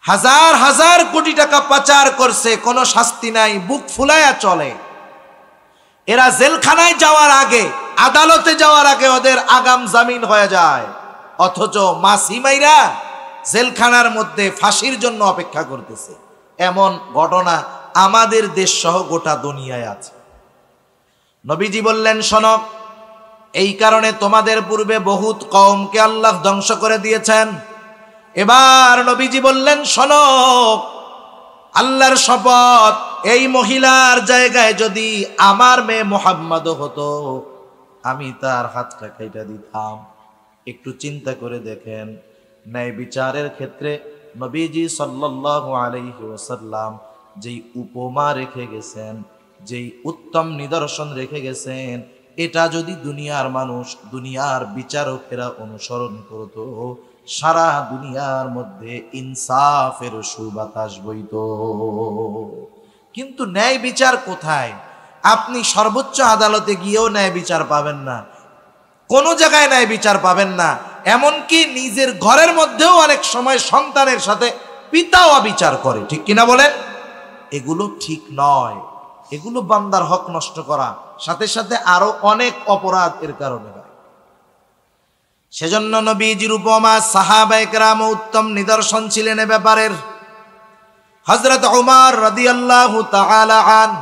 হাজার হাজার কোটি টাকা পাচার করছে, কোনো শাস্তি নাই, বুক ফুলায়া চলে। এরা জেলখানায় যাওয়ার আগে, আদালতে যাওয়ার আগে ওদের আগাম জামিন হয়ে যায়, অথচ মাসিমাইরা জেলখানার মধ্যে ফাঁসির জন্য অপেক্ষা করতেছে। এমন ঘটনা আমাদের দেশ সহ গোটা দুনিয়ায় আছে। নবীজি বললেন, শোনো, এই কারণে তোমাদের পূর্বে বহুত কওমকে আল্লাহ ধ্বংস করে দিয়েছেন। এবার নবীজি বললেন, শোনো, আল্লাহর শপথ, এই মহিলার জায়গায় যদি আমার মেয়ে মুহাম্মদ হতো, আমি তার হাতটা কেটে দিতাম। একটু চিন্তা করে দেখেন, ন্যায় বিচারের ক্ষেত্রে নবীজি সাল্লাল্লাহু আলাইহি ওয়াসাল্লাম যেই উপমা রেখে গেছেন, যেই উত্তম নিদর্শন রেখে গেছেন, এটা যদি দুনিয়ার মানুষ, দুনিয়ার বিচারকেরা অনুসরণ করত, সারা দুনিয়ার মধ্যে ইনসাফের সুবাতাস বইত। কিন্তু ন্যায় বিচার কোথায়? আপনি সর্বোচ্চ আদালতে গিয়েও ন্যায় বিচার পাবেন না, কোনো জায়গায় ন্যায় বিচার পাবেন না। এমনকি নিজের ঘরের মধ্যেও অনেক সময় সন্তানের সাথে পিতাও বিচার করে, ঠিক কিনা বলেন? এগুলো ঠিক নয়, এগুলো বান্দার হক নষ্ট করা, সাথে সাথে আরো অনেক অপরাধ এর কারণে হয়। সেজন্য নবীজির উপমা, সাহাবায়ে কেরাম উত্তম নিদর্শন ছিলেন এ ব্যাপারের। হযরত ওমর রাদিয়াল্লাহু তাআলা আন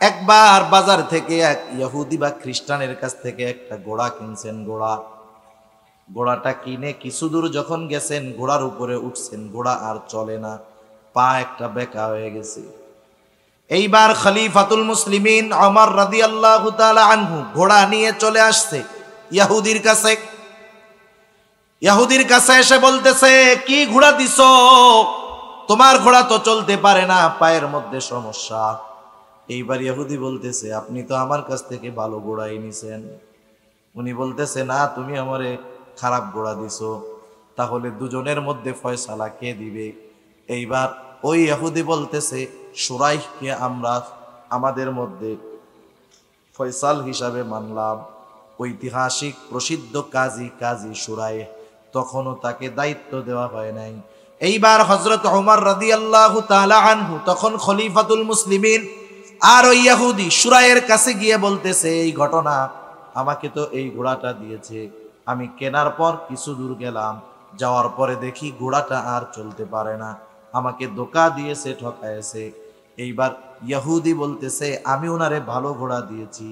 একবার বাজার থেকে এক ইহুদি বা খ্রিস্টানের কাছ থেকে একটা ঘোড়া কিনছেন। ঘোড়াটা কিনে কিছু দূর যখন গেছেন, ঘোড়ার উপরে উঠছেন, ঘোড়া আর চলে না, পা একটা বেঁকা হয়ে গেছে। এইবার খলিফাতুল মুসলিমিন ওমর রাদিয়াল্লাহু তাআলা আনহু ঘোড়া নিয়ে চলে আসছে ইহুদির কাছে। ইহুদির কাছে এসে বলতেছে, কি ঘোড়া দিছো? তোমার ঘোড়া তো চলতে পারে না, পায়ের মধ্যে সমস্যা। এইবার ইহুদি বলতেছে, আপনি তো আমার কাছ থেকে ভালো ঘোড়াই নিছেন। উনি বলতেছে, না, তুমি আমারে খারাপ ঘোড়া দিছো। তাহলে দুজনের মধ্যে ফয়সালা কে দিবে? এইবার ওই ইহুদি বলতেছে, শুরাইহকে আমরা আমাদের মধ্যে ফয়সাল হিসাবে মানলাম। ঐতিহাসিক প্রসিদ্ধ কাজী শুরাইহ, তখনও তাকে দায়িত্ব দেওয়া হয় নাই। এইবার হযরত ওমর রাদিয়াল্লাহু তাআলা আনহু তখন খলিফাতুল মুসলিমিন, আর ওই ইহুদি শুরাইয়ের কাছে গিয়ে বলতেছে, এই ঘটনা, আমাকে তো এই ঘোড়াটা দিয়েছে, আমি কেনার পর কিছু দূর গেলাম, যাওয়ার পরে দেখি ঘোড়াটা আর চলতে পারে না, আমাকে ধোঁকা দিয়েছে, ঠকায়েছে। এইবার ইহুদি বলতেছে, আমি ওনারে ভালো ঘোড়া দিয়েছি।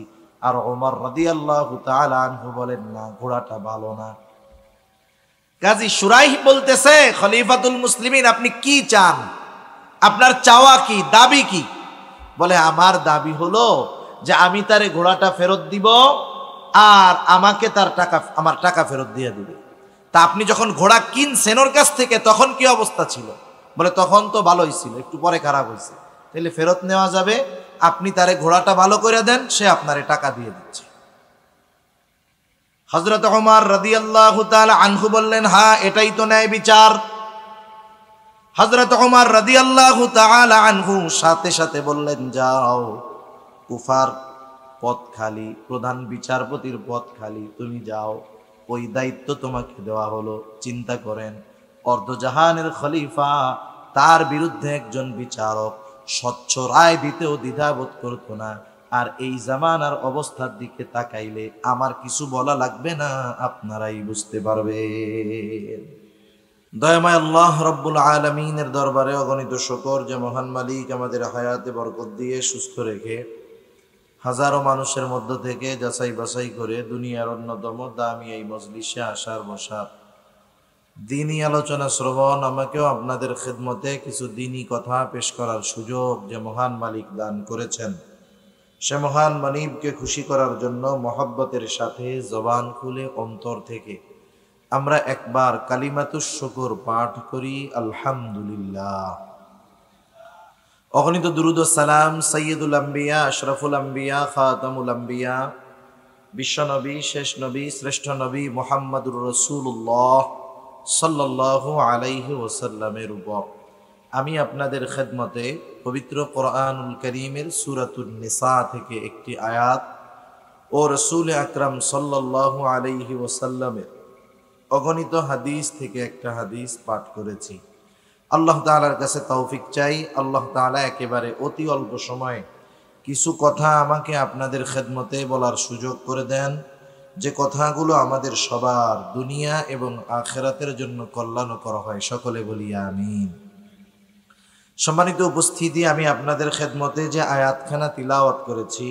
আর ওমর রাদিয়াল্লাহু তাআলা আনহু বলেন, না, ঘোড়াটা ভালো না। কাজী শুরাইহ বলতেছে, খলিফাতুল মুসলিমিন, আপনি কি চান? আপনার চাওয়া কি, দাবি কি? বলে, আমার দাবি হলো যে আমি তারে ঘোড়াটা ফেরত দিব, আর আমাকে তার টাকা, আমার টাকা ফেরত দিয়ে দিবে। তা আপনি যখন ঘোড়া কিনছেন ওর কাছ থেকে, তখন কি অবস্থা ছিল? বলে, তখন তো ভালোই ছিল, একটু পরে খারাপ হয়েছে। তাহলে ফেরত নেওয়া যাবে, আপনি তারে ঘোড়াটা ভালো করে দেন, সে আপনারে টাকা দিয়ে দিচ্ছে। হযরত ওমর রাদিয়াল্লাহু তাআলা আনহু বললেন, হ্যাঁ, এটাই তো ন্যায় বিচার। হযরত ওমর রাদিয়াল্লাহু তাআলা আনহু সাথে সাথে বললেন, যাও, কুফার পদ খালি, প্রধান বিচারপতির পদ খালি, তুমি যাও, ওই দায়িত্ব তোমাকে দেওয়া হলো। চিন্তা করেন, অর্ধজাহানের খলিফা, তার বিরুদ্ধে একজন বিচারক স্বচ্ছ রায় দিতেও দ্বিধাবোধ করতো না। আর এই জামানার অবস্থার দিকে তাকাইলে আমার কিছু বলা লাগবে না, আপনারাই বুঝতে পারবেন। দয়াময় আল্লাহ রব্বুল আলামিনের দরবারে অগণিত শুকর যে মহান মালিক আমাদের হায়াতে বরকত দিয়ে সুস্থ রেখে হাজারো মানুষের মধ্য থেকে যাচাই বাছাই করে দুনিয়ার অন্যতম দামি এই মজলিসে আসার বসার, দিনী আলোচনা শ্রবণ, আমাকেও আপনাদের খেদমতে কিছু দিনী কথা পেশ করার সুযোগ যে মহান মালিক দান করেছেন, সে মহান মালিককে খুশি করার জন্য মহব্বতের সাথে জবান খুলে অন্তর থেকে আমরা একবার কালিমাতুশ শুকর পাঠ করি, আলহামদুলিল্লাহ। অগণিত দুরুদ ও সালাম সাইয়্যিদুল আম্বিয়া, আশরাফুল আম্বিয়া, খাতামুল আম্বিয়া, বিশ্বনবী, শেষ নবী, শ্রেষ্ঠ নবী মুহাম্মদুর রাসূলুল্লাহ সাল্লাল্লাহু আলাইহি ওয়াসাল্লামের উপর। আমি আপনাদের খেদমতে পবিত্র কোরআনুল কারীমের সূরাতুন নিসা থেকে একটি আয়াত ও রাসূল আকরাম সাল্লাল্লাহু আলাইহি ওয়াসাল্লামের অগণিত হাদিস থেকে একটা হাদিস পাঠ করেছি। আল্লাহ তাআলার কাছে তৌফিক চাই। আল্লাহ তাআলা একেবারে অতি অল্প সময়ে কিছু কথা আমাকে আপনাদের খেদমতে বলার সুযোগ করে দেন, যে কথাগুলো আমাদের সবার দুনিয়া এবং আখিরাতের জন্য কল্যাণকর হয়। সকলে বলি আমিন। সম্মানিত উপস্থিতি, আমি আপনাদের খেদমতে যে আয়াতখানা তিলাওয়াত করেছি,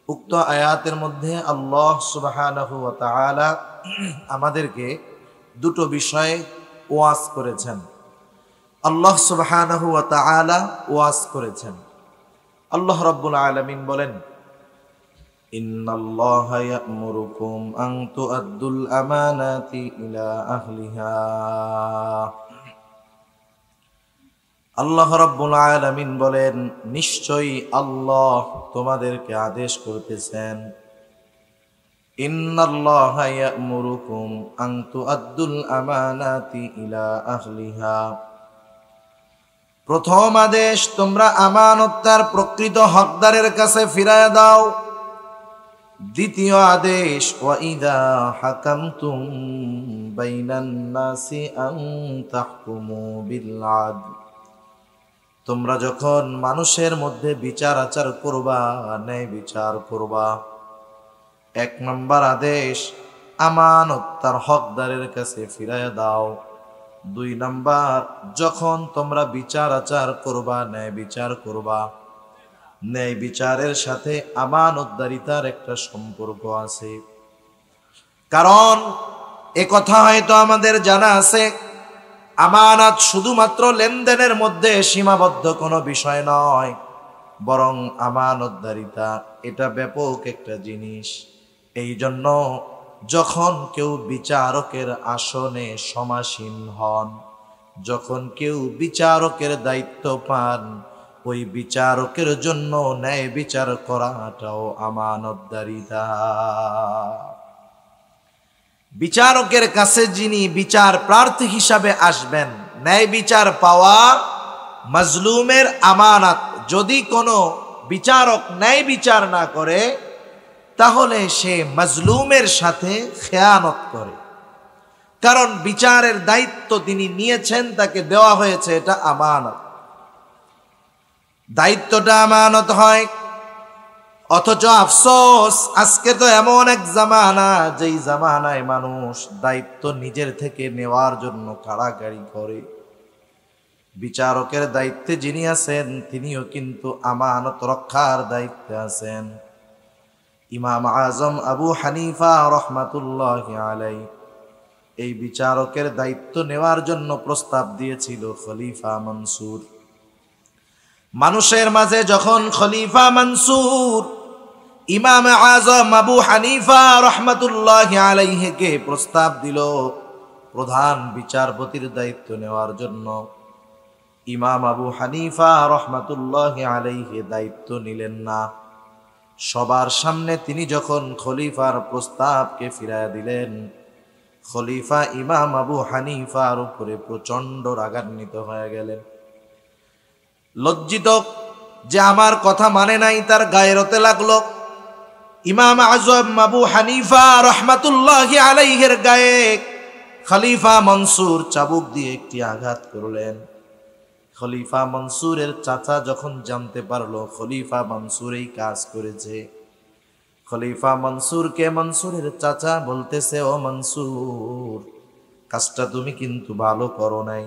উক্ত আয়াতের মধ্যে আল্লাহ সুবহানাহু ওয়া তাআলা আমাদেরকে দুটো বিষয়ে ওয়াজ করেছেন। আল্লাহ সুবহানাহু ওয়া তাআলা ওয়াজ করেছেন। আল্লাহ রাব্বুল আলামিন বলেন, ইন্নাল্লাহা ইয়া'মুরুকুম আন তু'আদ্দুল আমানাতি ইলা আহলিহা। আল্লাহ রাব্বুল আলামিন বলেন, নিশ্চয়ই আল্লাহ তোমাদেরকে আদেশ করতেছেন, ইন্নাল্লাহা ইয়া'মুরুকুম আন তু'আদ্দুল আমানাতি ইলা আহলিহা। প্রথম আদেশ, তোমরা আমানত তার প্রকৃত হকদারের কাছে ফিরায়া দাও। দ্বিতীয় আদেশ, ওয়া ইযা হাকামতুম বাইনান নাসি আন তাহকুমু বিল আদল। তোমরা যখন মানুষের মধ্যে বিচার আচার করবা, ন্যায় বিচার করবা। এক নম্বর আদেশ, আমানত তার হকদারের কাছে ফিরায়া দাও। দুই নাম্বার, যখন তোমরা বিচার আচার করবা, ন্যায় বিচার করবা, ন্যায় বিচারের সাথে আমানতদারিতার একটা সম্পর্ক আছে। কারণ এ কথা হয়তো আমাদের জানা আছে, আমানত শুধুমাত্র লেনদেনের মধ্যে সীমাবদ্ধ কোনো বিষয় নয়, বরং আমানতদারিতা এটা ব্যাপক একটা জিনিস। এই জন্য যখন কেউ বিচারকের আসনে সমাসীন হন, যখন কেউ বিচারকের দায়িত্ব পান, ওই বিচারকের জন্য ন্যায় বিচার করাটাও আমানতদারিতা। বিচারকের কাছে যিনি বিচার প্রার্থী হিসাবে আসবেন, ন্যায় বিচার পাওয়া মাজলুমের আমানত। যদি কোনো বিচারক ন্যায় বিচার না করে, তাহলে সে মাজলুমের সাথে খেয়ানত করে। কারণ বিচারের দায়িত্ব তিনি নিয়েছেন, তাকে দেওয়া হয়েছে, এটা আমানত। দায়িত্বটা আমানত হয়। অথচ আফসোস, আজকে তো এমন এক জামানা, যেই জামানায় মানুষ দায়িত্ব নিজের থেকে নেওয়ার জন্য কাড়াকাড়ি করে। বিচারকের দায়িত্বে যিনি আছেন, তিনিও কিন্তু আমানত রক্ষার দায়িত্বে আছেন। ইমাম আজম আবু হানিফা রহমাতুল্লাহি আলাইহি এই বিচারকের দায়িত্ব নেওয়ার জন্য প্রস্তাব দিয়েছিল খলিফা মনসুর। মানুষের মাঝে যখন খলিফা মনসুর ইমাম আজম আবু হানিফা রহমাতুল্লাহি আলাইহিকে প্রস্তাব দিল প্রধান বিচারপতির দায়িত্ব নেওয়ার জন্য, ইমাম আবু হানিফা রহমাতুল্লাহি আলাইহি দায়িত্ব নিলেন না। সবার সামনে তিনি যখন খলিফার প্রস্তাবকে ফিরাইয়া দিলেন, খলিফা ইমাম আবু হানিফার উপরে প্রচন্ড রাগান্বিত হয়ে গেলেন। লজ্জিত যে আমার কথা মানে নাই, তার গায়রতে লাগলো। ইমাম আজম আবু হানিফা রহমাতুল্লাহি আলাইহির গায়ে খলিফা মনসুর চাবুক দিয়ে একটি আঘাত করলেন। খলিফা মনসুরের চাচা যখন জানতে পারলো খলিফা মনসুর এই কাজ করেছে, খলিফা মনসুরকে মনসুরের চাচা বলতেছে, ও মনসুর, কাজটা তুমি কিন্তু ভালো করো নাই,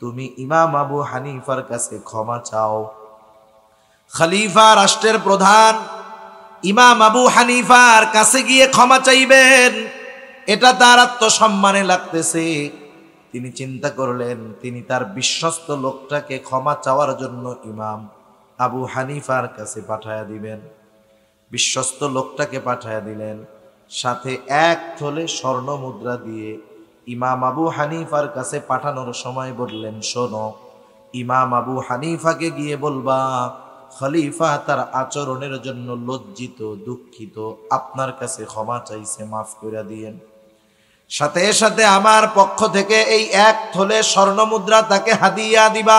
তুমি ইমাম আবু হানিফার কাছে ক্ষমা চাও। খলিফা রাষ্ট্রের প্রধান ইমাম আবু হানিফার কাছে গিয়ে ক্ষমা চাইবেন, এটা তার আত্মসম্মানে লাগতেছে। তিনি চিন্তা করলেন, তিনি তার বিশ্বস্ত লোকটাকে ক্ষমা চাওয়ার জন্য ইমাম আবু হানিফার কাছে পাঠায়া দিবেন। বিশ্বস্ত লোকটাকে পাঠায়া দিলেন, সাথে এক থলে স্বর্ণ মুদ্রা দিয়ে ইমাম আবু হানিফার কাছে পাঠানোর সময় বললেন, শোনো, ইমাম আবু হানিফাকে গিয়ে বলবা খলিফা তার আচরণের জন্য লজ্জিত, দুঃখিত, আপনার কাছে ক্ষমা চাইছে, মাফ করে দিয়েন। সাথে সাথে আমার পক্ষ থেকে এই এক থলে স্বর্ণ মুদ্রা তাকে হাদিয়া দিবা।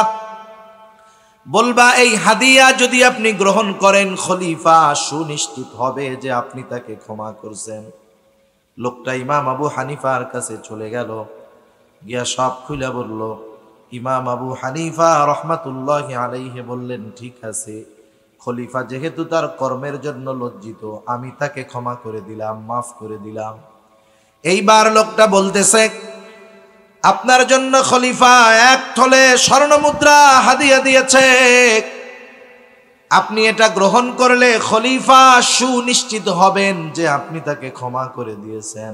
বলবা, এই হাদিয়া যদি আপনি গ্রহণ করেন, খলিফা সুনিশ্চিত হবে যে আপনি তাকে ক্ষমা করছেন। লোকটা ইমাম আবু হানিফার কাছে চলে গেল, গিয়া সব খুলে বলল, ইমাম আবু হানিফা রহমাতুল্লাহি আলাইহি বললেন, ঠিক আছে, খলিফা যেহেতু তার কর্মের জন্য লজ্জিত, আমি তাকে ক্ষমা করে দিলাম, মাফ করে দিলাম। এইবার লোকটা বলতেছে, আপনার জন্য খলিফা এক থলে স্বর্ণ মুদ্রা হাদিয়া দিয়েছে, আপনি এটা গ্রহণ করলে খলিফা সুনিশ্চিত হবেন যে আপনি তাকে ক্ষমা করে দিয়েছেন।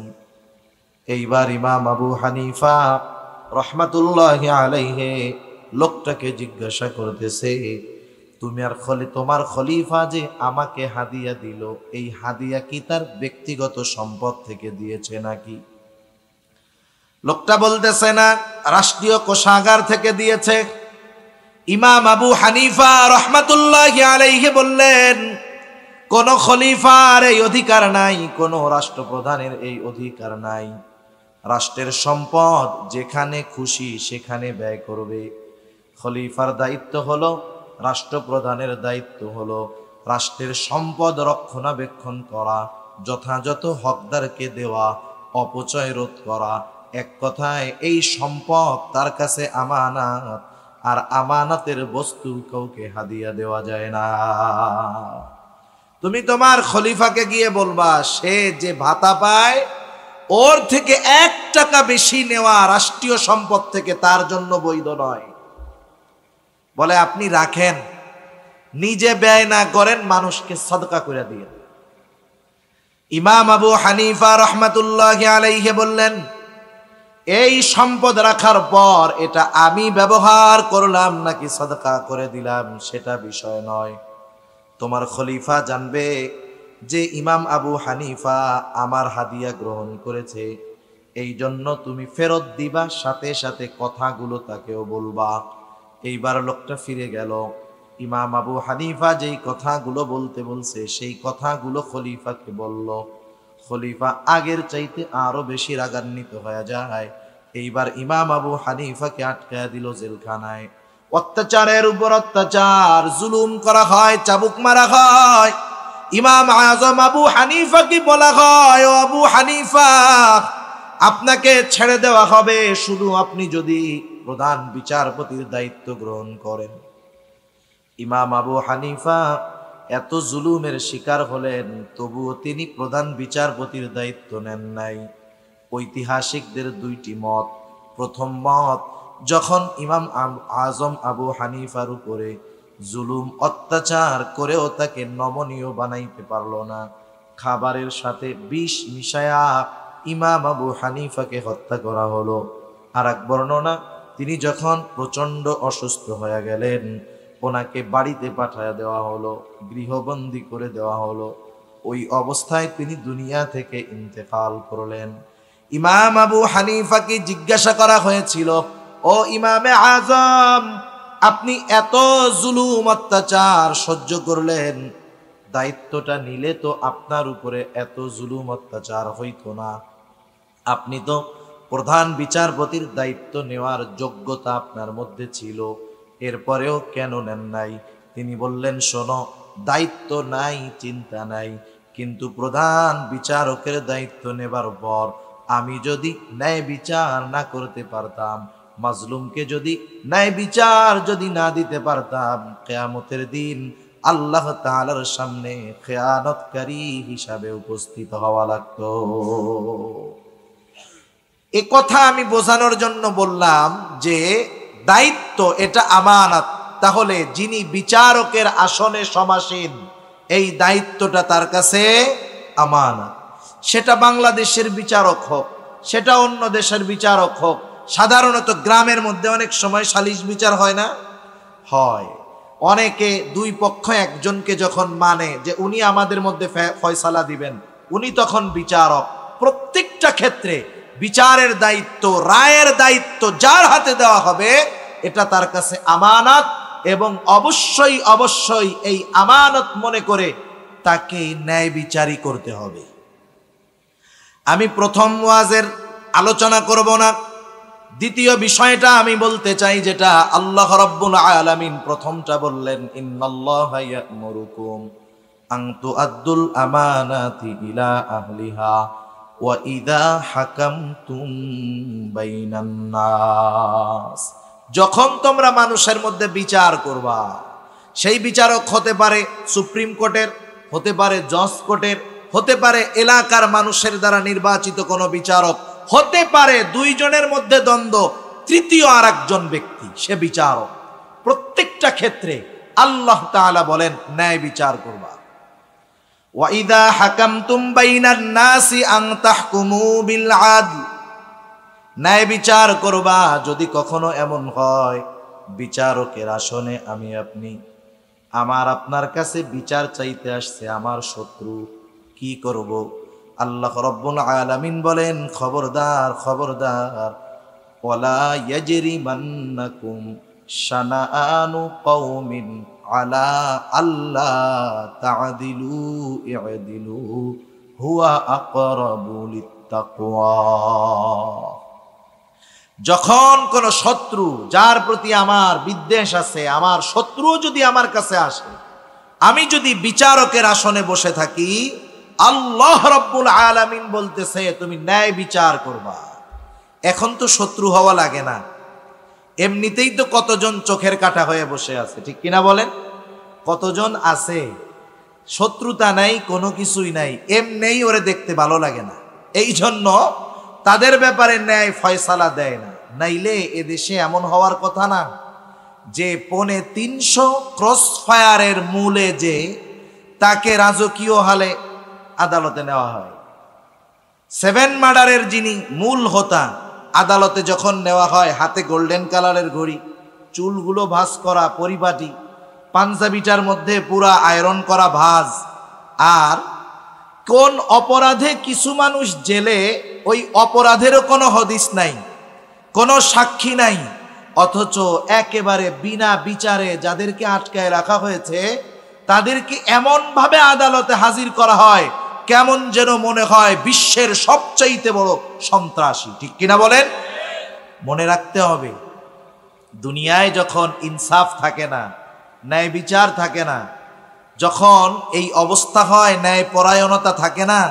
এইবার ইমাম আবু হানিফা রহমাতুল্লাহি আলাইহি লোকটাকে জিজ্ঞাসা করতেছে, তুমি আর তোমার খলিফা যে আমাকে হাদিয়া দিল, এই হাদিয়া কি তার ব্যক্তিগত সম্পদ থেকে দিয়েছে নাকি? লোকটা বলতেছে, না, রাষ্ট্রীয় কোষাগার থেকে দিয়েছে। ইমাম আবু হানিফা রহমাতুল্লাহি আলাইহি বললেন, কোন খলিফার এই অধিকার নাই, কোন রাষ্ট্রপ্রধানের এই অধিকার নাই। রাষ্ট্রের সম্পদ যেখানে খুশি সেখানে ব্যয় করবে। খলিফার দায়িত্ব হলো, রাষ্ট্রপ্রধানের দায়িত্ব হলো রাষ্ট্রের সম্পদ রক্ষণাবেক্ষণ করা, যথাযথ হকদারকে দেওয়া, অপচয় রোধ করা। এক কথায় এই সম্পদ তার কাছে আমানত, আর আমানতের বস্তু কাউকে হাদিয়া দেওয়া যায় না। তুমি তোমার খলিফাকে গিয়ে বলবা, সে যে ভাতা পায় ওর থেকে 1 টাকা বেশি নেওয়া রাষ্ট্রীয় সম্পদ থেকে তার জন্য বৈধ নয়। বলে আপনি রাখেন, নিজে ব্যয় না করেন, মানুষকে সদকা করে দিয়ে। ইমাম আবু হানিফা রহমাতুল্লাহি আলাইহি বললেন, এই সম্পদ রাখার পর এটা আমি ব্যবহার করলাম নাকি সদকা করে দিলাম সেটা বিষয় নয়। তোমার খলিফা জানবে যে ইমাম আবু হানিফা আমার হাদিয়া গ্রহণ করেছে, এই জন্য তুমি ফেরত দিবা, সাথে সাথে কথাগুলো তাকেও বলবা। এইবার লোকটা ফিরে গেল। ইমাম আবু হানিফা যেই কথাগুলো বলতে বলছে সেই কথাগুলো খলিফাকে বলল। খলিফা আগের চাইতে আরো বেশি রাগান্বিত হয়ে যায়। এইবার ইমাম আবু হানিফাকে আটকায় দিল জেলখানায়। অত্যাচারের উপর অত্যাচার, জুলুম করা হয়, চাবুক মারা হয়। ইমাম আজম আবু হানিফাকে বলা হয়, ও আবু হানিফা, আপনাকে ছেড়ে দেওয়া হবে শুধু আপনি যদি প্রধান বিচারপতির দায়িত্ব গ্রহণ করেন। ইমাম আবু হানিফা এত জুলুমের শিকার হলেন, তবুও তিনি প্রধান বিচারপতির দায়িত্ব নেন নাই। ঐতিহাসিকদের 2টি মত। প্রথম মত, যখন ইমাম আজম আবু হানিফার উপরে জুলুম অত্যাচার করেও তাকে নমনীয় বানাইতে পারল না, খাবারের সাথে বিষ মিশায়া ইমাম আবু হানিফাকে হত্যা করা হলো। আর এক বর্ণনা, তিনি যখন প্রচন্ড অসুস্থ হয়ে গেলেন, ওনাকে বাড়িতে পাঠায় দেওয়া হলো, গৃহবন্দী করে দেওয়া হলো। ওই অবস্থায় তিনি দুনিয়া থেকে ইন্তেকাল করলেন। ইমাম আবু হানিফাকে জিজ্ঞাসা করা হয়েছিল, ও ইমামে আজম, আপনি এত জুলুম অত্যাচার সহ্য করলেন, দায়িত্বটা নিলে তো আপনার উপরে এত জুলুম অত্যাচার হইতো না। আপনি তো প্রধান বিচারপতির দায়িত্ব নেওয়ার যোগ্যতা আপনার মধ্যে ছিল, এরপরেও কেন নেন নাই? তিনি বললেন, শোনো, দায়িত্ব নাই, চিন্তা নাই, কিন্তু প্রধান বিচারকের দায়িত্ব নেবার পর আমি যদি ন্যায় বিচার না করতে পারতাম, মাজলুমকে যদি ন্যায় বিচার যদি না দিতে পারতাম, কিয়ামতের দিন আল্লাহ তাআলার সামনে খেয়ানতকারী হিসাবে উপস্থিত হওয়া লাগতো। এ কথা আমি বোঝানোর জন্য বললাম যে দায়িত্ব এটা আমানত। তাহলে যিনি বিচারকের আসনে সমাসীন, এই দায়িত্বটা তার কাছে আমানত। সেটা বাংলাদেশের বিচারক হোক, সেটা অন্য দেশের বিচারক হোক। সাধারণত গ্রামের মধ্যে অনেক সময় সালিশ বিচার হয় না? হয়। অনেকে 2 পক্ষ একজনকে যখন মানে যে উনি আমাদের মধ্যে ফয়সালা দিবেন, উনি তখন বিচারক। প্রত্যেকটা ক্ষেত্রে বিচারের দায়িত্ব, রায়ের দায়িত্ব যার হাতে দেওয়া হবে, এটা তার কাছে আমানত, এবং অবশ্যই অবশ্যই এই আমানত মনে করে তাকে ন্যায় বিচারই করতে হবে। আমি প্রথম ওয়াজের আলোচনা করব না। দ্বিতীয় বিষয়টা আমি বলতে চাই, যেটা আল্লাহ রাব্বুল আলামিন প্রথমটা বললেন, ইন্নাল্লাহা ইয়া'মুরুকুম আন তুআদ্দুল আমানাতি ইলা আহলিহা ওয়া ইযা হাকামতুম বাইনান নাস যখন তোমরা মানুষের মধ্যে বিচার করবা, সেই বিচারক হতে পারে সুপ্রিম কোর্টের, হতে পারে জজ কোর্টের, হতে পারে এলাকার মানুষের দ্বারা নির্বাচিত কোনো বিচারক, হতে পারে দুইজনের মধ্যে দ্বন্দ্ব, তৃতীয় আর একজন ব্যক্তি সে বিচারক। প্রত্যেকটা ক্ষেত্রে আল্লাহ তাআলা বলেন ন্যায় বিচার করবা। ওয়াইদা হাকামতুম বাইনান নাসি আন তাহকুমু বিল আদল, ন্যায় বিচার করবা। যদি কখনো এমন হয় বিচারকের আসনে আমি আপনি, আমার আপনার কাছে বিচার চাইতে আসছে আমার শত্রু, কি করব? আল্লাহ রাব্বুল আলামিন বলেন খবরদার খবরদার, ওয়ালা ইয়াজরিমান্নাকুম শানাআনু কওমিন আলা আল্লা তা'দিলু ই'দিলু হুয়া আকরাবু লিত্তাকওয়া। যখন কোন শত্রু, যার প্রতি আমার বিদ্বেষ আছে, আমার শত্রু যদি আমার কাছে আসে, আমি যদি বিচারকের আসনে বসে থাকি, আল্লাহ রাব্বুল আলামিন বলতেছে তুমি ন্যায় বিচার করবা। এখন তো শত্রু হওয়া লাগে না, এমনিতেই তো কতজন চোখের কাঁটা হয়ে বসে আছে, ঠিক কিনা বলেন? কতজন আছে শত্রুতা নাই, কোনো কিছুই নাই, এমনিই ওরে দেখতে ভালো লাগে না, এই জন্য তাদের ব্যাপারে ন্যায় ফয়সালা দেয় না। নাইলে এদেশে এমন হওয়ার কথা না যে 350 ক্রস ফায়ারের মূলে যে তাকে রাজকীয় হালে আদালতে নেওয়া হয়। 7 মার্ডারের যিনি মূল হোতা, আদালতে যখন নেওয়া হয়, হাতে গোল্ডেন কালারের ঘড়ি, চুলগুলো ভাঁজ করা পরিপাটি, পাঞ্জাবিটার মধ্যে পুরা আয়রন করা ভাঁজ, আর কোন অপরাধে কিছু মানুষ জেলে, ওই অপরাধেরও কোনো হদিস নাই, কোনো সাক্ষী নাই, অথচ একেবারে বিনা বিচারে যাদেরকে আটকায় রাখা হয়েছে তাদেরকে এমন ভাবে আদালতে হাজির করা হয় কেমন যেন মনে হয় বিশ্বের সবচাইতে বড় সন্ত্রাসী, ঠিক কিনা বলেন? মনে রাখতে হবে, দুনিয়ায় যখন ইনসাফ থাকে না, ন্যায় বিচার থাকে না, যখন এই অবস্থা হয়, ন্যায় পরায়ণতা থাকে না,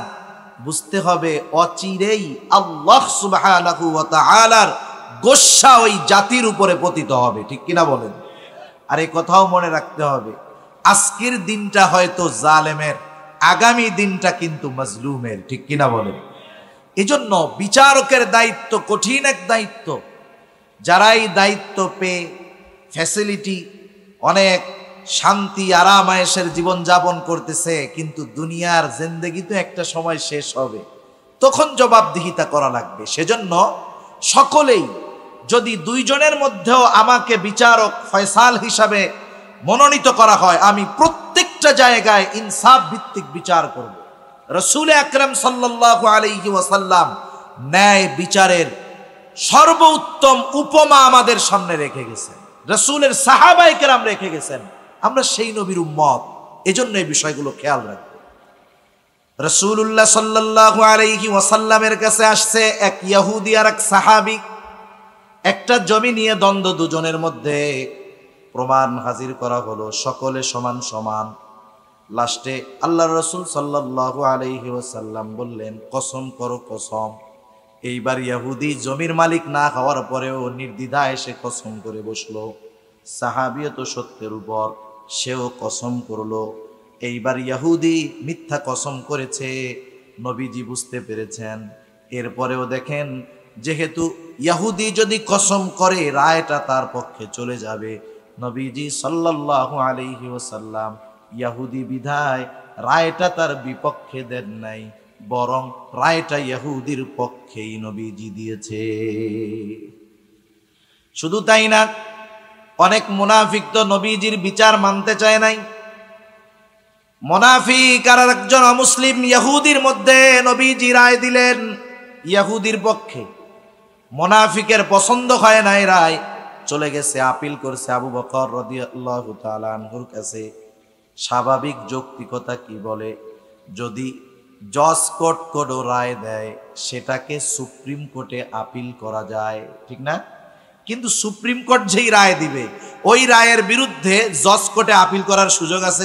বুঝতে হবে অচিরেই আল্লাহ সুবহানাহু ওয়া তাআলার গোস্বা ওই জাতির উপরে পতিত হবে, ঠিক কিনা বলেন? আর এই কথাও মনে রাখতে হবে, আজকের দিনটা হয়তো জালেমের, আগামী দিনটা কিন্তু মাজলুমের, ঠিক কিনা বলেন? এজন্য বিচারকের দায়িত্ব কঠিন এক দায়িত্ব। যারা এই দায়িত্ব পেয়ে ফ্যাসিলিটি, অনেক শান্তি আরাম আয়েশের জীবন যাপন করতেছে, কিন্তু দুনিয়ার জিন্দেগি তো একটা সময় শেষ হবে, তখন জবাবদিহিতা করা লাগবে। সেজন্য সকলেই, যদি দুইজনের মধ্যেও আমাকে বিচারক ফয়সাল হিসাবে মনোনীত করা হয়, আমি প্রত্যেকটা জায়গায় ইনসাফ ভিত্তিক বিচার করব। রাসূল আকরাম সাল্লাল্লাহু আলাইহি ওয়াসাল্লাম ন্যায় বিচারের সর্বোত্তম উপমা আমাদের সামনে রেখে গেছেন, রাসূলের সাহাবায়ে কেরাম রেখে গেছেন। আমরা সেই নবীর উম্মত, এজন্য এই বিষয়গুলো খেয়াল রাখব। রাসূলুল্লাহ সাল্লাল্লাহু আলাইহি ওয়াসাল্লামের কাছে আসছে এক ইহুদি আর এক সাহাবী, একটা জমি নিয়ে দ্বন্দ্ব দুজনের মধ্যে, প্রমাণ হাজির করা হলো, সকলে সমান সমান। লাস্টে আল্লাহর রাসূল সাল্লাল্লাহু আলাইহি ওয়াসাল্লাম বললেন কসম করো কসম। এইবার ইহুদি জমির মালিক না হওয়ার পরেও নির্দ্বিধায় সে কসম করে বসলো। সাহাবীও তো সত্যের উপর, সেও কসম করলো। এইবার ইহুদি মিথ্যা কসম করেছে, নবীজি বুঝতে পেরেছেন। এরপরেও দেখেন, যেহেতু ইহুদি যদি কসম করে রায়টা তার পক্ষে চলে যাবে, নবীজি সাল্লাল্লাহু আলাইহি ওয়াসাল্লাম ইহুদি বিধায় রায়টা তার বিপক্ষে দেন নাই, বরং রায়টা ইহুদির পক্ষেই নবীজি দিয়েছে। শুধু তাই না, অনেক মুনাফিক তো নবীজির বিচার মানতে চায় নাই। মুনাফিক আর একজন অমুসলিম ইহুদির মধ্যে নবীজি রায় দিলেন ইহুদির পক্ষে। মুনাফিকের পছন্দ হয় নাই রায়, চলে গেছে আপিল করছে আবু বকর রাদিয়াল্লাহু তাআলা আনহুর কাছে। স্বাভাবিক যৌক্তিকতা কি বলে, যদি জজ কোর্ট কোনো রায় দেয় সেটাকে সুপ্রিম কোর্টে আপিল করা যায়, ঠিক না? কিন্তু সুপ্রিম কোর্ট যেই রায় দিবে, ওই রায়ের বিরুদ্ধে জজ কোর্টে আপিল করার সুযোগ আছে?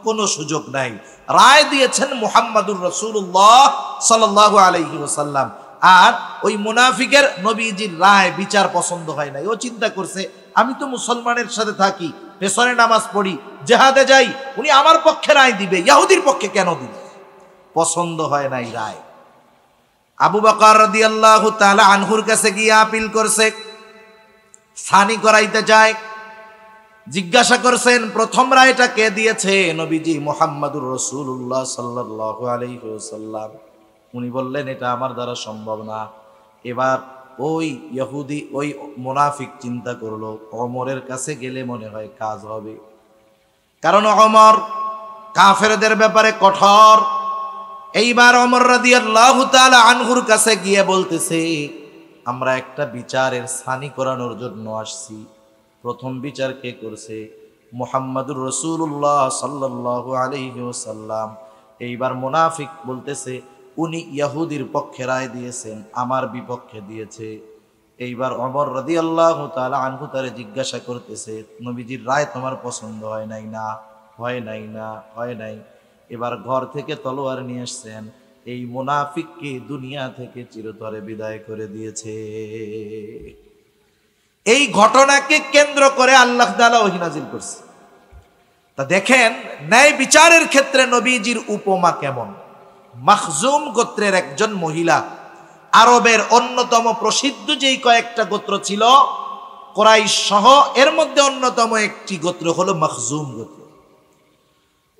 কোনো সুযোগ নাই। রায় দিয়েছেন মুহাম্মাদুর রাসূলুল্লাহ সাল্লাল্লাহু আলাইহি ওয়াসাল্লাম। আর ওই মুনাফিকের নবীজির রায় বিচার পছন্দ হয় নাই। ও চিন্তা করছে আমি তো মুসলমানের সাথে থাকি, পেছনে নামাজ পড়ি, জেহাদে যাই, উনি আমার পক্ষে রায় দিবে, ইহুদির পক্ষে কেন দিবে? পছন্দ হয় নাই রায়। আবু বকর রাদিয়াল্লাহু তাআলা আনহুর কাছে গিয়ে আপিল করছে, সানি করাইতে চায়। জিজ্ঞাসা করছেন প্রথম রায়টা কে দিয়েছে? নবীজি মুহাম্মদুর রাসূলুল্লাহ সাল্লাল্লাহু আলাইহি ওয়াসাল্লাম। উনি বললেন এটা আমার দ্বারা সম্ভব না। এবার ওই ইহুদি, ওই মুনাফিক চিন্তা করলো ওমরের কাছে গেলে মনে হয় কাজ হবে, কারণ ওমর কাফেরদের ব্যাপারে কঠোর। এইবার ওমর রাদিয়াল্লাহু তাআলা আনহুর কাছে গিয়ে বলতেছে আমরা একটা বিচারের সানি করানোর জন্য আসছি। প্রথম বিচার কে করছে? মুহাম্মদুর রাসূলুল্লাহ সাল্লাল্লাহু আলাইহি ওয়াসাল্লাম। এইবার মুনাফিক বলতেছে উনি ইহুদির পক্ষে রায় দিয়েছেন, আমার বিপক্ষে দিয়েছে। এইবার ওমর রাদিয়াল্লাহু তাআলা আনহু তারে জিজ্ঞাসা করতেছে নবীজির রায় তোমার পছন্দ হয় নাই না? হয় নাই না? হয় নাই। এবার ঘর থেকে তলোয়ার নিয়ে আসছেন, এই মুনাফিককে দুনিয়া থেকে চিরতরে বিদায় করে দিয়েছে। এই ঘটনাকে কেন্দ্র করে আল্লাহ তাআলা ওহী নাযিল করছে। তা দেখেন ন্যায় বিচারের ক্ষেত্রে নবীজির উপমা কেমন। মাখজুম গোত্রের একজন মহিলা, আরবের অন্যতম প্রসিদ্ধ যেই কয়েকটা গোত্র ছিল কুরাইশ সহ, এর মধ্যে অন্যতম একটি গোত্র হলো মাখজুম গোত্র।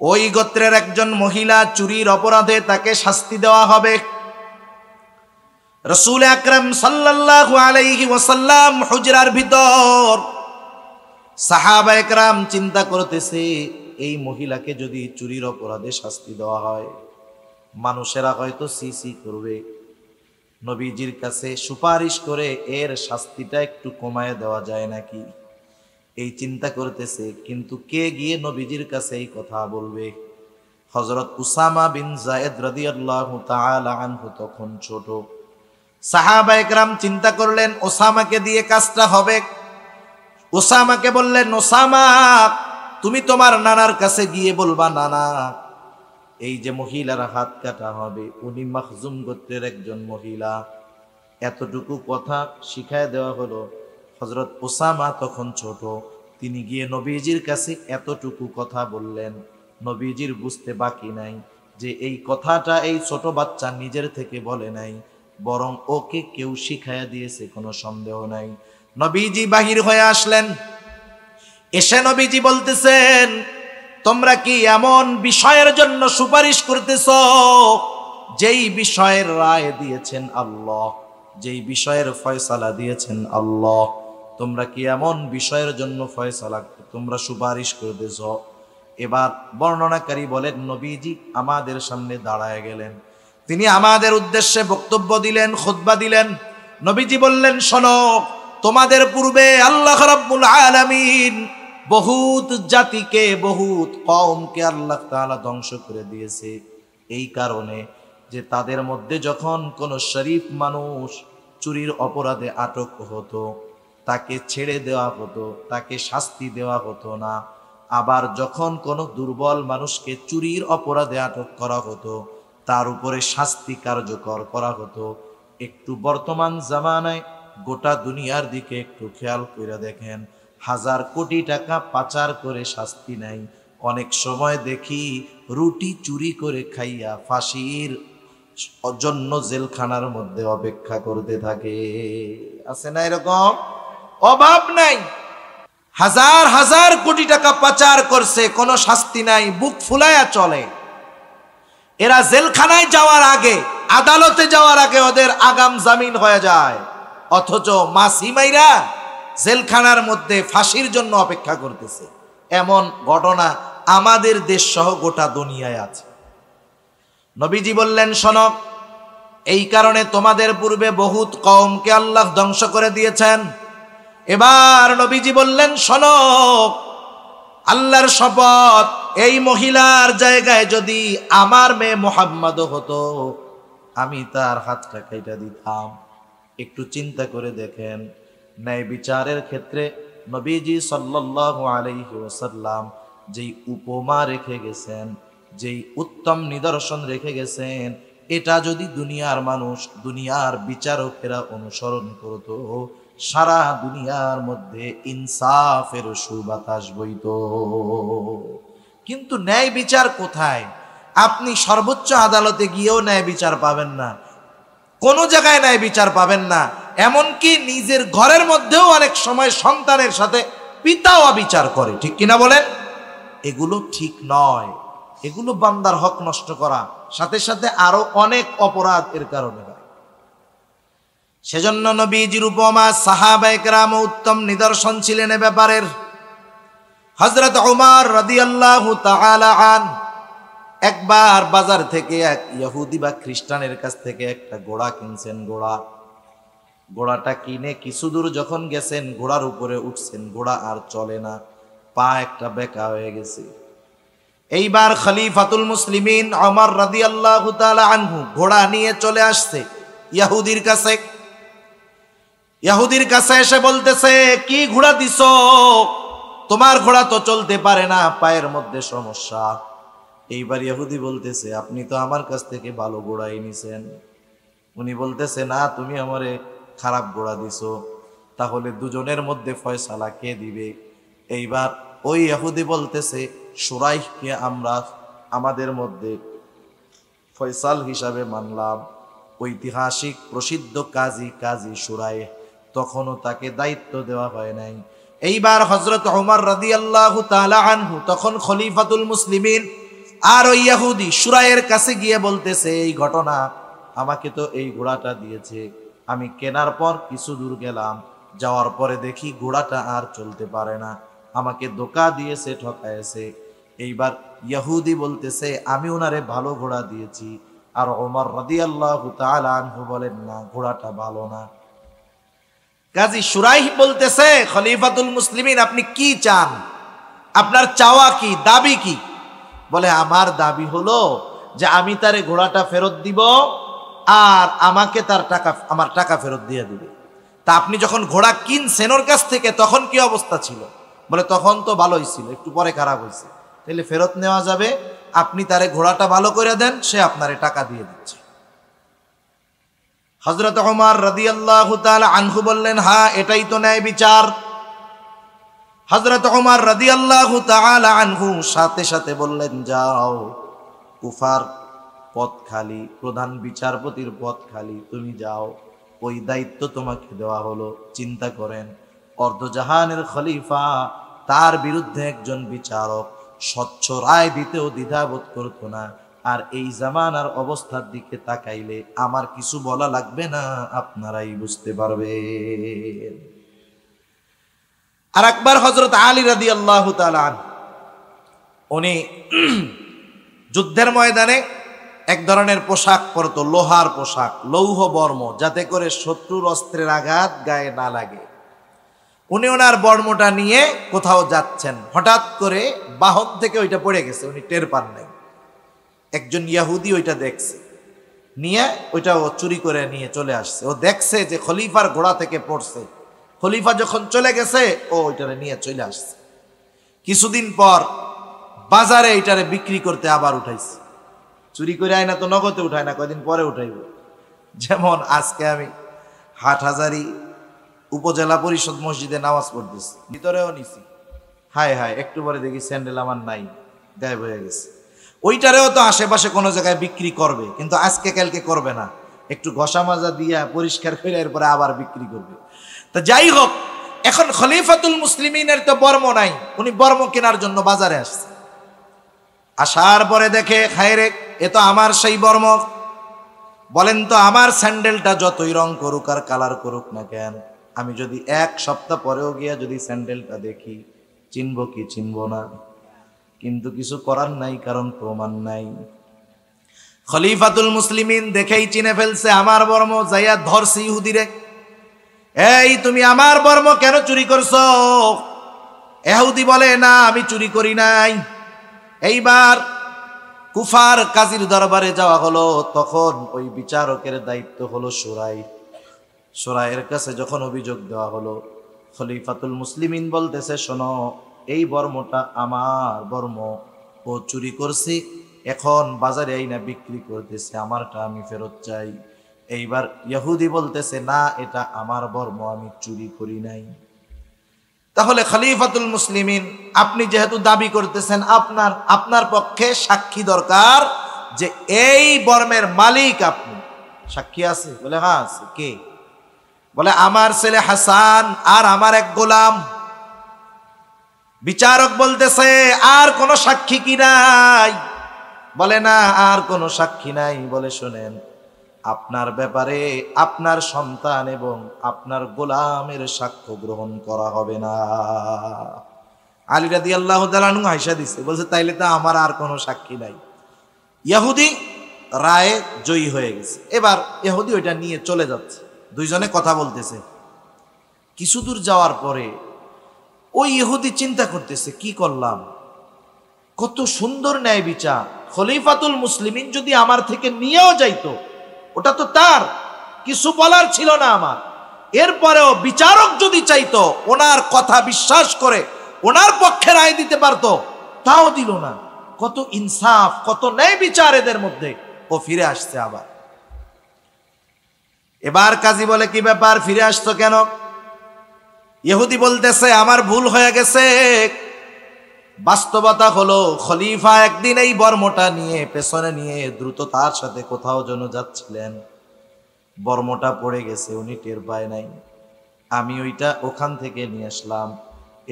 ওই গোত্রের একজন মহিলা চুরির অপরাধে তাকে শাস্তি দেওয়া হবে। রাসূল আকরাম সাল্লাল্লাহু আলাইহি ওয়াসাল্লাম হুজরার ভিতর সাহাবা একরাম চিন্তা করতেছে এই মহিলাকে যদি চুরির অপরাধে শাস্তি দেওয়া হয় মানুষেরা হয়তো সি করবে, নবীজির কাছে সুপারিশ করে এর শাস্তিটা একটু কমায় দেওয়া যায় নাকি, এই চিন্তা করতেছে। কিন্তু কে গিয়ে নবীজির কাছে এই কথা বলবে? হযরত উসামা বিন যায়েদ রাদিয়াল্লাহু তাআলা আনহু তখন ছোট। সাহাবা একরাম চিন্তা করলেন ওসামাকে দিয়ে কাজটা হবে। ওসামাকে বললেন ওসামা তুমি তোমার নানার কাছে গিয়ে বলবা নানা এই যে মহিলার হাত কাটা হবে উনি মাখজুম গোত্রের একজন মহিলা। এতটুকু কথা শিখায় দেওয়া হলো। হযরত ওসামা তখন ছোট, তিনি গিয়ে নবীজির কাছে এতটুকু কথা বললেন। নবীজির বুঝতে বাকি নাই যে এই কথাটা এই ছোট বাচ্চা নিজের থেকে বলে নাই, বরং ওকে কেউ শিখায়া দিয়েছে, কোনো সন্দেহ নাই। নবীজি বাহির হয়ে আসলেন, এসে নবীজি বলতেছেন তোমরা কি এমন বিষয়ের জন্য সুপারিশ করতেছ যেই বিষয়ের রায় দিয়েছেন আল্লাহ, যেই বিষয়ের ফয়সালা দিয়েছেন আল্লাহ, তোমরা কি এমন বিষয়ের জন্য ফয়সালা তোমরা সুপারিশ করতেছ? এবার বর্ণনাকারী বলেন নবীজি আমাদের সামনে দাঁড়ায় গেলেন, তিনি আমাদের উদ্দেশ্যে বক্তব্য দিলেন, খুতবা দিলেন। নবীজি বললেন শোনো, তোমাদের পূর্বে আল্লাহ রাব্বুল আলামিন বহুত জাতিকে, বহুত কওমকে আল্লাহ তাআলা ধ্বংস করে দিয়েছে এই কারণে যে তাদের মধ্যে যখন কোনো শরীফ মানুষ চুরির অপরাধে আটক হতো তাকে ছেড়ে দেওয়া হতো, তাকে শাস্তি দেওয়া হতো না। আবার যখন কোনো দুর্বল মানুষকে চুরির অপরাধে আটক করা হতো তার উপরে শাস্তি কার্যকর করা হতো। একটু বর্তমান জামানায় গোটা দুনিয়ার দিকে একটু খেয়াল করে দেখেন, 1000 কোটি টাকা পাচার করে শাস্তি নাই, অনেক সময় দেখি রুটি চুরি করে খাইয়া ফাঁসির জন্য জেলখানার মধ্যে অপেক্ষা করতে থাকে। আছে না এরকম? অভাব নাই, 1000 কোটি টাকা পাচার করছে, কোনো শাস্তি নাই, বুক ফুলায়া চলে। এরা জেলখানায় যাওয়ার আগে, আদালতে যাওয়ার আগে ওদের আগাম জামিন হয়ে যায়, অথচ মাসি মাইরা জেলখানার মধ্যে ফাঁসির জন্য অপেক্ষা করতেছে। এমন ঘটনা আমাদের দেশ সহ গোটা দুনিয়ায় আছে। নবীজি বললেন শোনো, এই কারণে তোমাদের পূর্বে বহুত কওমকে আল্লাহ ধ্বংস করে দিয়েছেন। এবার নবীজি বললেন শোনো, আল্লাহর শপথ, এই মহিলার জায়গায় যদি আমার মেয়ে মুহাম্মদ হতো আমি তার হাতটা কেটে দিতাম। একটু চিন্তা করে দেখেন, ন্যায় বিচারের ক্ষেত্রে নবীজি সাল্লাল্লাহু আলাইহি ওয়াসাল্লাম যেই উপমা রেখে গেছেন, যেই উত্তম নিদর্শন রেখে গেছেন, এটা যদি দুনিয়ার মানুষ, দুনিয়ার বিচারকেরা অনুসরণ করত, সারা দুনিয়ার মধ্যে ইনসাফের সুবাতাস বইত। কিন্তু ন্যায় বিচার কোথায়? আপনি সর্বোচ্চ আদালতে গিয়েও ন্যায় বিচার পাবেন না, কোনো জায়গায় ন্যায় বিচার পাবেন না। এমনকি নিজের ঘরের মধ্যেও অনেক সময় সন্তানের সাথে পিতাও অবিচার করে, ঠিক কিনা বলেন? এগুলো ঠিক নয়, এগুলো বান্দার হক নষ্ট করা, সাথে সাথে আরো অনেক অপরাধ এর কারণে হয়। সেজন্য নবীজির উপমা সাহাবায়ে কেরাম উত্তম নিদর্শন ছিলেন এ ব্যাপারের। হযরত ওমর রাদিয়াল্লাহু তাআলা আন একবার বাজার থেকে এক ইহুদি বা খ্রিস্টানের কাছ থেকে একটা ঘোড়া কিনছেন। ঘোড়াটা কিনে কিছু দূর যখন গেছেন, ঘোড়ার উপরে উঠছেন, ঘোড়া আর চলে না, পা একটা বেঁকা হয়ে গেছে। এইবার খলিফাতুল মুসলিমিন ওমর রাদিয়াল্লাহু তাআলা আনহু ঘোড়া নিয়ে চলে আসছে ইহুদির কাছে। ইহুদির কাছে এসে বলতেছে, কি ঘোড়া দিছো? তোমার ঘোড়া তো চলতে পারে না, পায়ের মধ্যে সমস্যা। এইবার ইহুদি বলতেছে, আপনি তো আমার কাছ থেকে ভালো ঘোড়াই নিছেন। উনি বলতেছে, না, তুমি আমারে খারাপ ঘোড়া দিছো। তাহলে দুজনের মধ্যে ফয়সালা কে দিবে? এইবার ওই ইহুদি বলতেছে, শুরাইহকে আমরা আমাদের মধ্যে ফয়সাল হিসাবে মানলাম। ঐতিহাসিক প্রসিদ্ধ কাজী শুরাইহ, তখনও তাকে দায়িত্ব দেওয়া হয় নাই। এইবার হযরত ওমর রাদিয়াল্লাহু তাআলা আনহু তখন খলিফাতুল মুসলিমিন, আর ওই ইহুদি শুরাইয়ের কাছে গিয়ে বলতেছে, এই ঘটনা, আমাকে তো এই ঘোড়াটা দিয়েছে, আমি কেনার পর কিছু দূর গেলাম, যাওয়ার পরে দেখি ঘোড়াটা আর চলতে পারে না, আমাকে ধোঁকা দিয়েছে, ঠকায়েছে। এইবার ইহুদি বলতেছে, আমি ওনারে ভালো ঘোড়া দিয়েছি। আর ওমর রাদিয়াল্লাহু তাআলা আনহু বলেন, না, ঘোড়াটা ভালো না। কাজী শুরাইহ বলতেছে, খলিফাতুল মুসলিমিন, আপনি কি চান? আপনার চাওয়া কি, দাবি কি? বলে, আমার দাবি হলো যে আমি তারে ঘোড়াটা ফেরত দিব, আর আমাকে তার টাকা, আমার টাকা ফেরত দিয়ে দিবে। তা আপনি যখন ঘোড়া কিনছেন ওর কাছ থেকে, তখন কি অবস্থা ছিল? বলে, তখন তো ভালোই ছিল, একটু পরে খারাপ হয়েছে। তাহলে ফেরত নেওয়া যাবে, আপনি তারে ঘোড়াটা ভালো করে দেন, সে আপনারে টাকা দিয়ে দিচ্ছে। হযরত ওমর রাদিয়াল্লাহু তাআলা আনহু বললেন, হ্যাঁ, এটাই তো ন্যায় বিচার। হযরত ওমর রাদিয়াল্লাহু তাআলা আনহু সাথে সাথে বললেন, যাও, কুফার পদ খালি, প্রধান বিচারপতির পদ খালি, তুমি যাও, ওই দায়িত্ব তোমাকে দেওয়া হলো। চিন্তা করেন, অর্ধজাহানের খলিফা, তার বিরুদ্ধে একজন বিচারক স্বচ্ছ রায় দিতেও দ্বিধাবোধ করতো না। আর এই জামানার অবস্থার দিকে তাকাইলে আমার কিছু বলা লাগবে না, আপনারাই বুঝতে পারবেন। আর একবার হযরত আলী রাদিয়াল্লাহু তাআলা আনহু, উনি যুদ্ধের ময়দানে এক ধরনের পোশাক পরতো, লোহার পোশাক, লৌহ বর্ম, যাতে করে শত্রুর অস্ত্রের আঘাত গায়ে না লাগে। উনি ওনার বর্মটা নিয়ে কোথাও যাচ্ছেন, হঠাৎ করে বাহন থেকে ওইটা পড়ে গেছে, উনি টের পান নাই। একজন ইহুদি ওইটা দেখছে, নিয়ে ওইটা ও চুরি করে নিয়ে চলে আসছে। ও দেখছে যে খলিফার ঘোড়া থেকে পড়ছে, খলিফা যখন চলে গেছে, ও ওইটারে নিয়ে চলে আসছে। কিছুদিন পর বাজারে এইটারে বিক্রি করতে আবার উঠাইছে। চুরি করে আয় না তো নগদে উঠায় না, কয়দিন পরে উঠাইব। যেমন আজকে আমি হাটহাজারী উপজেলা পরিষদ মসজিদে নামাজ পড়তেছি, ভিতরেও নিছি, হায় হায়, একটু পরে দেখি স্যান্ডেল আমার নাই, গায়েব হয়ে গেছে। ওইটারেও তো আশেপাশে কোনো জায়গায় বিক্রি করবে, কিন্তু আজকে কালকে করবে না, একটু ঘষা মাজা দিয়া পরিষ্কার করে এরপরে আবার বিক্রি করবে। তা যাই হোক, এখন খলিফাতুল মুসলিমিনের তো বর্ম নাই, উনি বর্ম কেনার জন্য বাজারে আসছে। আসার পরে দেখে, খায়রে, এ তো আমার সেই বর্ম। বলেন তো, আমার স্যান্ডেলটা যতই রং করুক আর কালার করুক না কেন, আমি যদি এক সপ্তাহ পরেও গিয়া যদি স্যান্ডেলটা দেখি, চিনব কি চিনব না? কিন্তু কিছু করার নাই, কারণ প্রমাণ নাই। খলিফাতুল মুসলিমিন দেখেই চিনে ফেলছে আমার বর্ম, যাইয়া ধরছে ইহুদিরে। এই, তুমি আমার বর্ম কেন চুরি করছো? ইহুদি বলে, না, আমি চুরি করি নাই। এইবার কুফার কাজীর দরবারে যাওয়া হলো, তখন ওই বিচারকের দায়িত্ব হলো শুরাইয়ের কাছে যখন অভিযোগ দেওয়া হলো, খলিফাতুল মুসলিমিন বলতেছে, শোনো, এই বর্মটা আমার বর্ম, ও চুরি করছে, এখন বাজারে আইনা বিক্রি করতেছে, আমারটা আমি ফেরত চাই। এইবার ইহুদি বলতেছে, না, এটা আমার বর্ম, আমি চুরি করি নাই। তাহলে খলিফাতুল মুসলিমিন, আপনি যেহেতু দাবি করতেছেন, আপনার পক্ষে সাক্ষী দরকার যে এই বর্মের মালিক আপনি। সাক্ষী আছে? বলে হ্যাঁ আছে। কে? বলে আমার ছেলে হাসান আর আমার এক গোলাম। বিচারক বলতেছে, আর কোনো সাক্ষী কি নাই? বলে না, আর কোনো সাক্ষী নাই। বলে শোনেন, আপনার ব্যাপারে আপনার সন্তান এবং আপনার গোলামের সাক্ষ্য গ্রহণ করা হবে না। আলী রাদিয়াল্লাহু তাআলা আনহু আয়েশা দিছে, বলছে তাইলে তো আমার আর কোনো সাক্ষী নাই। ইহুদি রায়ে জয়ী হয়ে গেছে। এবার ইহুদি ওইটা নিয়ে চলে যাচ্ছে, দুইজনে কথা বলতেছে। কিছু দূর যাওয়ার পরে ওই ইহুদি চিন্তা করতেছে, কি করলাম, কত সুন্দর ন্যায় বিচার, খলিফাতুল মুসলিমিন যদি আমার থেকে নিয়েও যাইতো, ওটা তো তার, কিছু বলার ছিল না আমার। এরপরেও বিচারক যদি চাইতো, ওনার কথা বিশ্বাস করে ওনার পক্ষে রায় দিতে পারতো, তাও দিল না। কত ইনসাফ, কত ন্যায় বিচার এদের মধ্যে। ও ফিরে আসছে আবার। এবার কাজী বলে, কি ব্যাপার, ফিরে আসতো কেন? ইহুদি বলতেছে, আমার ভুল হয়ে গেছে। বাস্তবতা হলো, খলিফা একদিন এই বর্মটা নিয়ে পেছনে নিয়ে দ্রুততার সাথে কোথাও যেন যাচ্ছিলেন, বর্মটা পড়ে গেছে, উনি টের পায় নাই। আমি ওইটা ওখান থেকে নিয়ে আসলাম,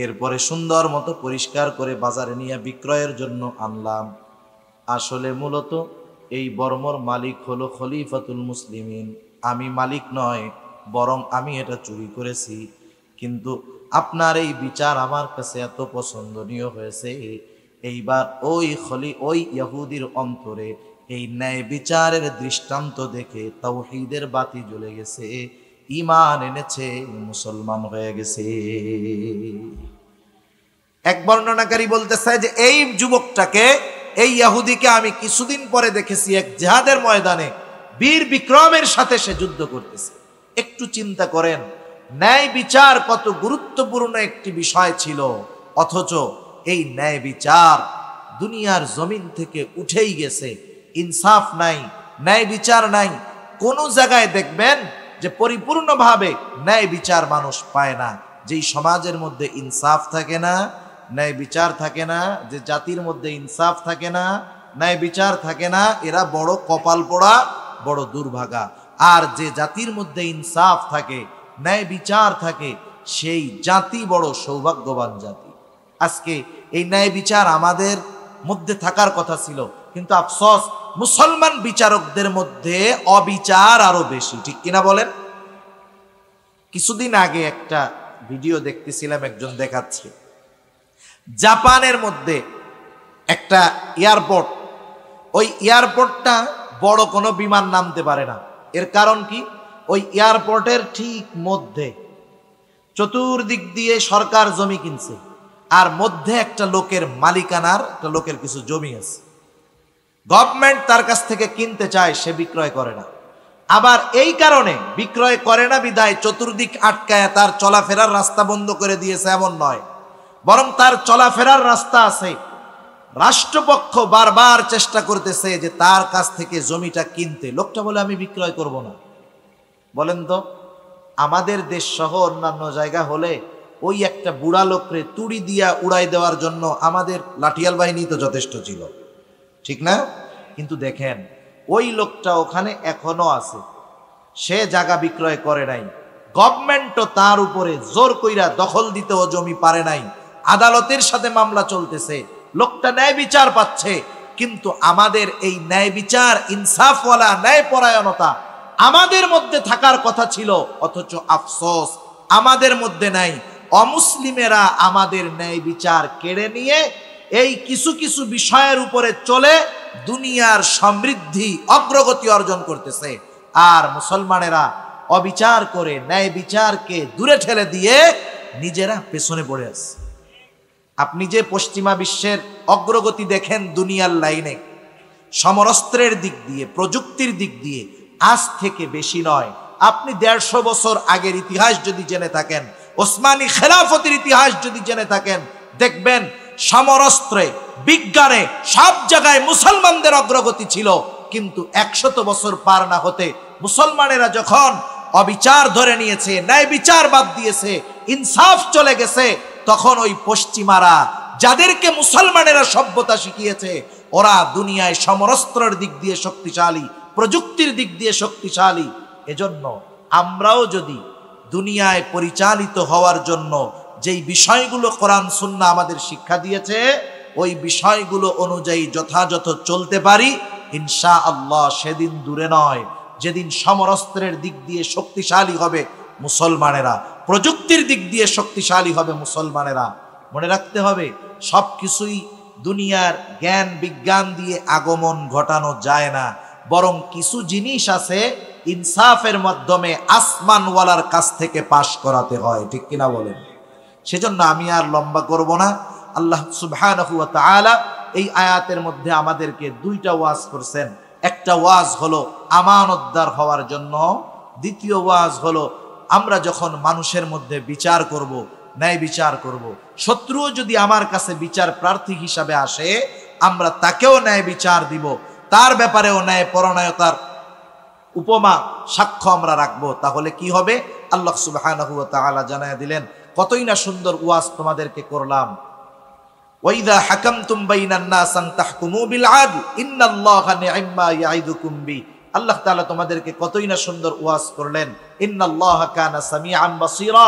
এরপরে সুন্দর মতো পরিষ্কার করে বাজারে নিয়ে বিক্রয়ের জন্য আনলাম। আসলে মূলত এই বর্মর মালিক হলো খলিফাতুল মুসলিমিন, আমি মালিক নয়, বরং আমি এটা চুরি করেছি। কিন্তু আপনার এই বিচার আমার কাছে এত পছন্দনীয় হয়েছে, এইবার ওই ইহুদির অন্তরে এই ন্যায় বিচারের দৃষ্টান্ত দেখে তাওহীদের বাতি জ্বলে গেছে, ঈমান এনেছে, মুসলমান হয়ে গেছে। এক বর্ণনাকারী বলতেছে যে এই যুবকটাকে, এই ইহুদিকে আমি কিছুদিন পরে দেখেছি এক জিহাদের ময়দানে বীর বিক্রমের সাথে সে যুদ্ধ করতেছে। একটু চিন্তা করেন, ন্যায় বিচার কত গুরুত্বপূর্ণ একটি বিষয় ছিল, অথচ এই ন্যায় বিচার দুনিয়ার জমিন থেকে উঠেই গেছে। ইনসাফ নাই, ন্যায় বিচার নাই। কোন জায়গায় দেখবেন যে পরিপূর্ণভাবে ন্যায় বিচার মানুষ পায় না। যেই সমাজের মধ্যে ইনসাফ থাকে না, ন্যায় বিচার থাকে না, যে জাতির মধ্যে ইনসাফ থাকে না, ন্যায় বিচার থাকে না, এরা বড় কপাল পোড়া, বড় দুর্ভাগা। আর যে জাতির মধ্যে ইনসাফ থাকে, ন্যায় বিচার থাকে, সেই জাতি বড় সৌভাগ্যবান জাতি। আজকে এই ন্যায় বিচার আমাদের মধ্যে থাকার কথা ছিল, কিন্তু আফসোস মুসলমান বিচারকদের মধ্যে অবিচার আরো বেশি। ঠিক কিনা বলেন? কিছুদিন আগে একটা ভিডিও দেখতেছিলাম, একজন দেখাচ্ছে জাপানের মধ্যে একটা এয়ারপোর্ট, ওই এয়ারপোর্টটা বড় কোনো বিমান নামতে পারে না। এর কারণ কি? ওই এয়ারপোর্টের ঠিক মধ্যে চতুর্দিক দিয়ে সরকার জমি কিনছে, আর মধ্যে একটা লোকের মালিকানার, একটা লোকের কিছু জমি আছে। গভর্নমেন্ট তার কাছ থেকে কিনতে চায়, সে বিক্রয় করে না। আবার এই কারণে বিক্রয় করে না বিধায় চতুর্দিক আটকায় তার চলাফেরার রাস্তা বন্ধ করে দিয়েছে, এমন নয়, বরং তার চলাফেরার রাস্তা আছে। রাষ্ট্রপক্ষ বারবার চেষ্টা করতেছে যে তার কাছ থেকে জমিটা কিনতে। লোকটা বলে, আমি বিক্রয় করব না। বলেন তো, আমাদের দেশ সহ অন্যান্য জায়গা হলে ওই একটা বুড়া লোকরে তুড়ি দিয়া উড়াই দেওয়ার জন্য আমাদের লাঠিয়াল বাহিনী তো যথেষ্ট ছিল, ঠিক না? কিন্তু দেখেন, ওই লোকটা ওখানে এখনো আছে, সে জায়গা বিক্রয় করে নাই। গভর্নমেন্টও তার উপরে জোর কইরা দখল দিতেও জমি পারে নাই। আদালতের সাথে মামলা চলতেছে, লোকটা ন্যায় বিচার পাচ্ছে। কিন্তু আমাদের এই ন্যায় বিচার, ইনসাফওয়ালা ন্যায় পরায়ণতা আমাদের মধ্যে থাকার কথা ছিল, অথচ আফসোস আমাদের মধ্যে নাই। অমুসলিমেরা আমাদের ন্যায় বিচার কেড়ে নিয়ে এই কিছু কিছু বিষয়ের উপরে চলে দুনিয়ার সমৃদ্ধি, অগ্রগতি অর্জন করতেছে। আর মুসলমানেরা অবিচার করে ন্যায় বিচারকে দূরে ঠেলে দিয়ে নিজেরা পেছনে পড়ে আছে। আপনি যে পশ্চিমা বিশ্বের অগ্রগতি দেখেন দুনিয়ার লাইনে, সমরাস্ত্রের দিক দিয়ে, প্রযুক্তির দিক দিয়ে আজ থেকে বেশি নয়, আপনি 150 বছর আগের ইতিহাস যদি জেনে থাকেন, ওসমানী খেলাফতের ইতিহাস যদি জেনে থাকেন, দেখবেন সমরাস্ত্রে বিজ্ঞানে সব জায়গায় মুসলমানদের অগ্রগতি ছিল, কিন্তু 100 বছর পার না হতে মুসলমানেরা যখন অবিচার ধরে নিয়েছে, ন্যায় বিচার বাদ দিয়েছে, ইনসাফ চলে গেছে, তখন ওই পশ্চিমারা যাদেরকে মুসলমানেরা সভ্যতা শিখিয়েছে, ওরা দুনিয়ায় সমরস্ত্রের দিক দিয়ে শক্তিশালী, প্রযুক্তির দিক দিয়ে শক্তিশালী। এজন্য আমরাও যদি দুনিয়ায় পরিচালিত হওয়ার জন্য যেই বিষয়গুলো কোরআন সুন্নাহ আমাদের শিক্ষা দিয়েছে, ওই বিষয়গুলো অনুযায়ী যথাযথ চলতে পারি, ইনশাআল্লাহ সেদিন দূরে নয় যেদিন সমরস্ত্রের দিক দিয়ে শক্তিশালী হবে মুসলমানেরা, প্রযুক্তির দিক দিয়ে শক্তিশালী হবে মুসলমানেরা। মনে রাখতে হবে, সব কিছুই দুনিয়ার জ্ঞান বিজ্ঞান দিয়ে আগমন ঘটানো যায় না, বরং কিছু জিনিস আছে ইনসাফের মাধ্যমে আসমানওয়ালার কাছ থেকে পাশ করাতে হয়, ঠিক কিনা বলেন? সেজন্য আমি আর লম্বা করব না। আল্লাহ সুবহানাহু ওয়া তাআলা এই আয়াতের মধ্যে আমাদেরকে দুইটা ওয়াজ করছেন। একটা ওয়াজ হলো আমানতদার হওয়ার জন্য, দ্বিতীয় ওয়াজ হলো আমরা যখন মানুষের মধ্যে বিচার করব, ন্যায় বিচার করব, শত্রুও যদি আমার কাছে বিচার প্রার্থী হিসাবে আসে, আমরা তাকেও ন্যায় বিচার দিব, তার ব্যাপারেও ন্যায় পরায়ণতার উপমা সাক্ষ্য আমরা রাখবো। তাহলে কি হবে? আল্লাহ সুবহানাহু ওয়া তাআলা জানায় দিলেন, কতই না সুন্দর ওয়াজ তোমাদেরকে করলাম। ওয়াইদা হাকামতুম বাইনান নাস আন তাহকুমু বিল আদল ইন্নাল্লাহা নি'মা ইয়াইদুকুম বি। আল্লাহ তাআলা তোমাদেরকে কতই না সুন্দর ওয়াজ করলেন, ইন্নাল্লাহা কানা সামিআন বাসীরা।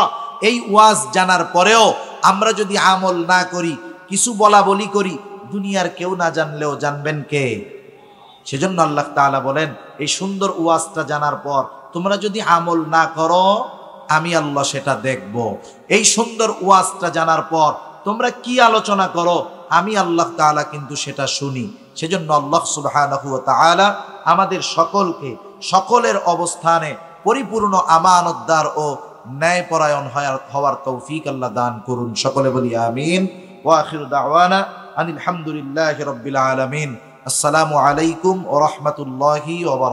এই ওয়াজ জানার পরেও আমরা যদি আমল না করি, কিছু বলা বলি করি, দুনিয়ার কেউ না জানলেও জানবেন কে? সেজন্য আল্লাহ তাআলা বলেন, এই সুন্দর ওয়াজটা জানার পর তোমরা যদি আমল না করো, আমি আল্লাহ সেটা দেখব। এই সুন্দর ওয়াজটা জানার পর তোমরা কি আলোচনা করো, আমি আল্লাহ তাআলা কিন্তু সেটা শুনি। সেজন্য আল্লাহ সুবহানাহু ওয়া তাআলা আমাদের সকলকে সকলের অবস্থানে পরিপূর্ণ আমানতদার ও ন্যায়পরায়ণ হওয়ার তৌফিক আল্লাহ দান করুন। সকলে বলি আমিন। ওয়া আখিরু দাওয়ানা আনিল হামদুলিল্লাহি রাব্বিল আলামিন। আসসালামু আলাইকুম ওয়া রাহমাতুল্লাহি ওয়া বারাকাতুহু।